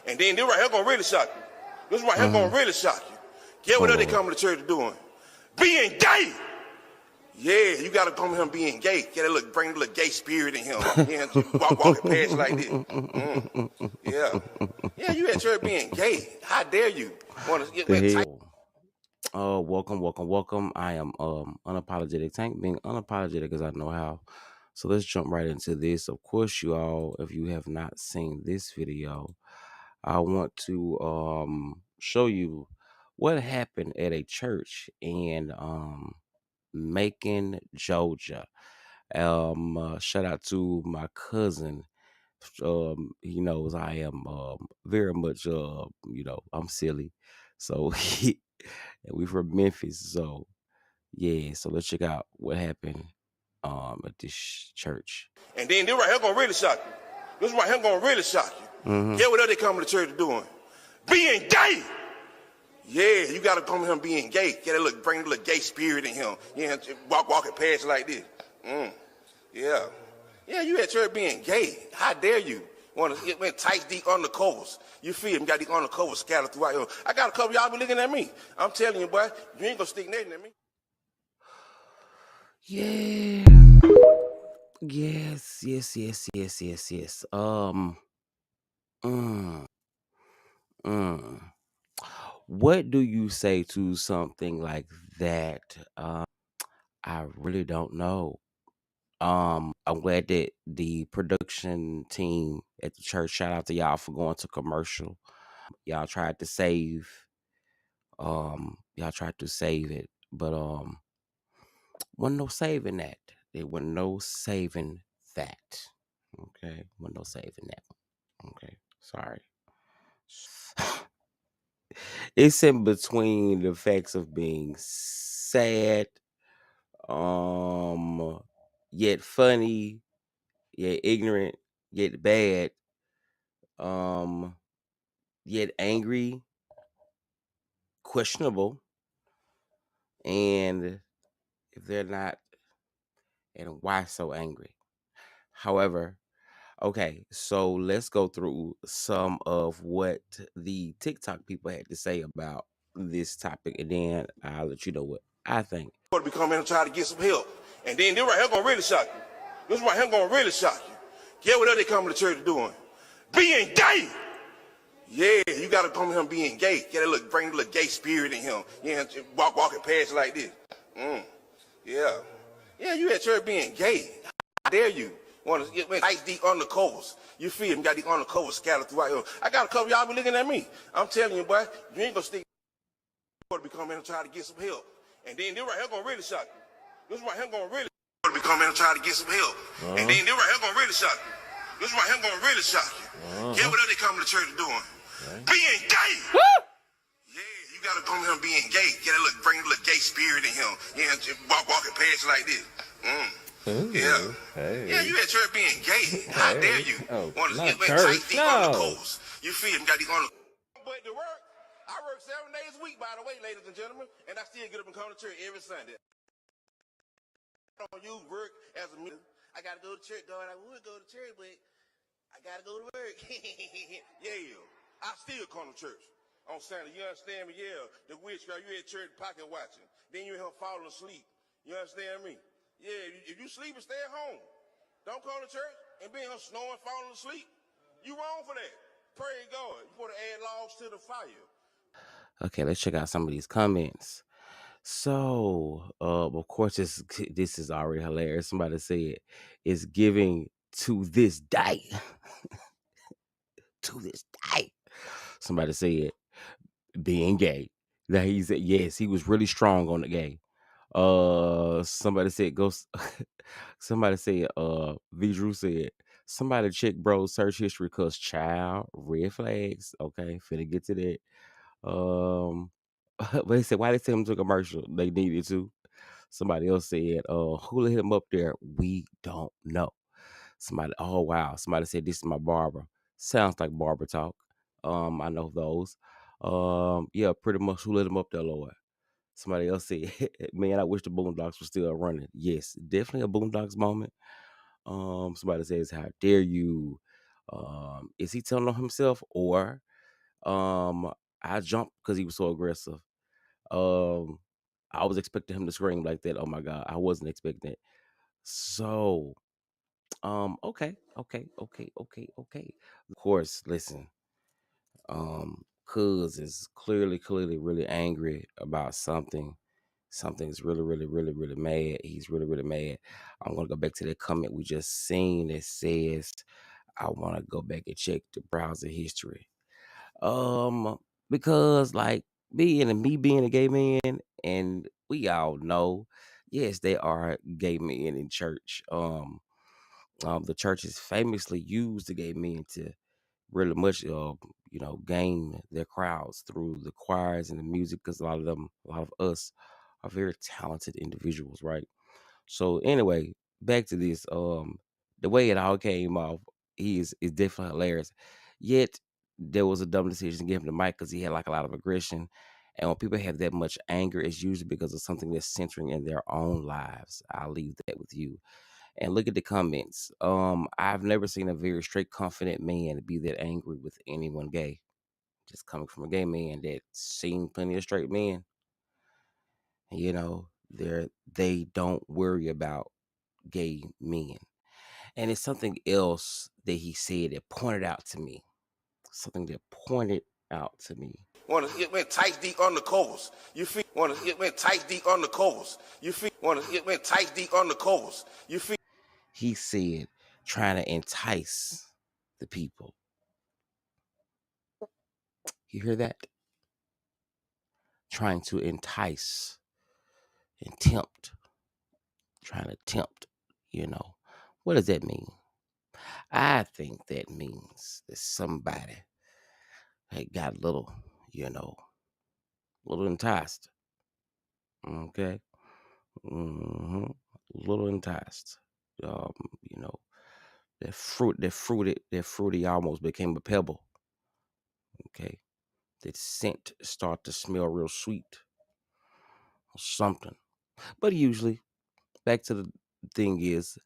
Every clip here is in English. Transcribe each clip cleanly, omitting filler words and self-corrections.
And then this right here gonna really shock you. This right here gonna really shock you. Get what they coming to church doing? Being gay. Yeah, you gotta come here being gay. Get a look, bring a little gay spirit in him. Yeah, walking past like this. Yeah, you at church being gay. How dare you? The hell? Welcome. I am Unapologetic Tank, being unapologetic as I know how. So let's jump right into this. Of course, you all, if you have not seen this video, I want to show you what happened at a church in Macon, Georgia. Shout out to my cousin. He knows I am very much I'm silly. So and we from Memphis. So yeah, so let's check out what happened at this church. And then this right here gonna really shock you. This right here gonna really shock you. Get what they coming to church doing? Being gay. Yeah, you gotta come here being gay. Get a look, bring a little gay spirit in him. Yeah, walking past like this. Yeah, you at church being gay. How dare you? Want to went tight deep undercovers. You feel me? Got these undercovers scattered throughout here. I got a couple of y'all be looking at me. I'm telling you, boy, you ain't gonna stick nothing at me. Yeah. Yes. What do you say to something like that? I really don't know. I'm glad that the production team at the church, shout out to y'all for going to commercial. Y'all tried to save it, but wasn't no saving that. There wasn't no saving that. Okay. Wasn't no saving that one. Okay. Sorry. It's in between the facts of being sad, yet funny, yet ignorant, yet bad, yet angry, questionable, and if they're not, and why so angry? However, okay, so let's go through some of what the TikTok people had to say about this topic, and then I'll let you know what I think. You be coming and try to get some help. And then this right here gonna really shock you. This right here gonna really shock you. Get what they coming to church doing? Being gay. Yeah, you gotta come here being gay. Get a look, bring a little gay spirit in him. Yeah, walking past like this. Yeah, you at church being gay. How dare you? Want to get tight deep undercovers. You feel me? Got these undercovers scattered throughout here. I got a couple of y'all be looking at me. I'm telling you, boy, you ain't gonna stick. You be coming and try to get some help. And then this right here gonna really shock you. This right here gonna really be coming and try to get some help. And then this right here gonna really shock you. This right here gonna really shock you. Get what they coming to church doing? Being gay. Yeah, you gotta come here being gay. Get a look, bring a little gay spirit in him. Yeah, walking past like this. Yeah, you at church being gay. How dare you? Want to get tight deep undercovers. You feel me? Got these under. But to work, I work 7 days a week, by the way, ladies and gentlemen, and I still get up and come to church every Sunday. I don't use work as a means. I gotta go to church, God. I would go to church, but I gotta go to work. Yeah, I still come to church on Sunday. You understand me? Yeah, the witchcraft. You at church pocket watching. Then you in here falling asleep. You understand me? Yeah, if you sleeping, stay at home. Don't come to church and be in here snoring, falling asleep. You wrong for that. Praise God. You want to add logs to the fire. Okay, let's check out some of these comments. So, of course, this is already hilarious. Somebody said it's giving to this day. To this day. Somebody said being gay. That he said yes, he was really strong on the gay. Somebody said somebody said V Drew said somebody check bro's search history cause child red flags. Okay, finna get to that. But they said why they send him to a commercial? They needed to. Somebody else said, who let him up there? We don't know. Somebody, oh wow. Somebody said this is my barber. Sounds like barber talk. I know those. Yeah, pretty much who let him up there, Lord. Somebody else said, man, I wish the Boondocks were still running. Yes, definitely a Boondocks moment. Somebody says, how dare you? Is he telling on himself or Um, I jumped because he was so aggressive. Um, I was expecting him to scream like that. Oh my god, I wasn't expecting it. So, okay, okay, okay, okay, okay. Of course, listen. Cuz is clearly really angry about something. Something's really mad. He's really mad. I'm gonna go back to that comment we just seen that says, I want to go back and check the browser history. Um, because like me being a gay man, and we all know, yes, there are gay men in church. The churches famously use the gay men to really much, gain their crowds through the choirs and the music, because a lot of us are very talented individuals, right? So anyway, back to this. The way it all came off, he is definitely hilarious. Yet there was a dumb decision to give him the mic because he had like a lot of aggression. And when people have that much anger, it's usually because of something that's centering in their own lives. I'll leave that with you. And look at the comments. I've never seen a very straight, confident man be that angry with anyone gay. Just coming from a gay man that seen plenty of straight men, they don't worry about gay men. And it's something else that he said that pointed out to me. Something that pointed out to me. It went tight deep on the coals. You feel? It went tight deep on the coals. You feel? It went tight deep on the coals. You feel? He said, trying to entice the people. You hear that? Trying to entice and tempt. Trying to tempt, What does that mean? I think that means that somebody had got a little, little enticed. Okay. hmm Little enticed. Um, you know, that fruity almost became a pebble. Okay. That scent start to smell real sweet or something. But usually, back to the thing is,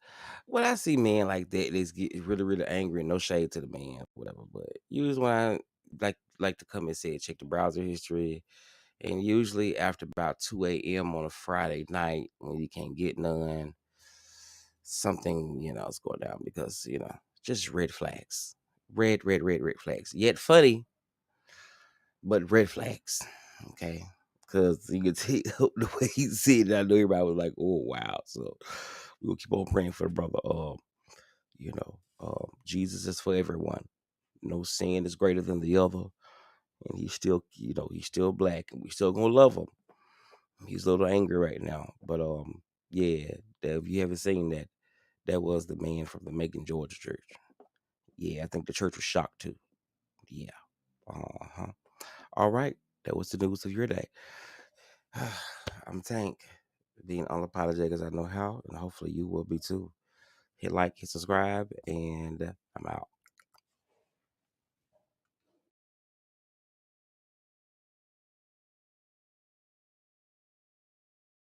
when I see men like that, they get really angry and no shade to the man, whatever. But usually when I like to come and say, check the browser history, and usually after about 2 a.m. on a Friday night when you can't get none, something, is going down because, just red flags. Red flags. Yet funny, but red flags. Okay. Because you could see the way he said it, I know everybody was like, oh wow. So we'll keep on praying for the brother. Jesus is for everyone. No sin is greater than the other. And he's still black and we still gonna love him. He's a little angry right now. But yeah, if you haven't seen that, that was the man from the Macon, Georgia church. Yeah, I think the church was shocked too. Yeah. Uh-huh. All right. That was the news of your day. I'm Tank, being unapologetic as I know how, and hopefully you will be too. Hit like, hit subscribe, and I'm out.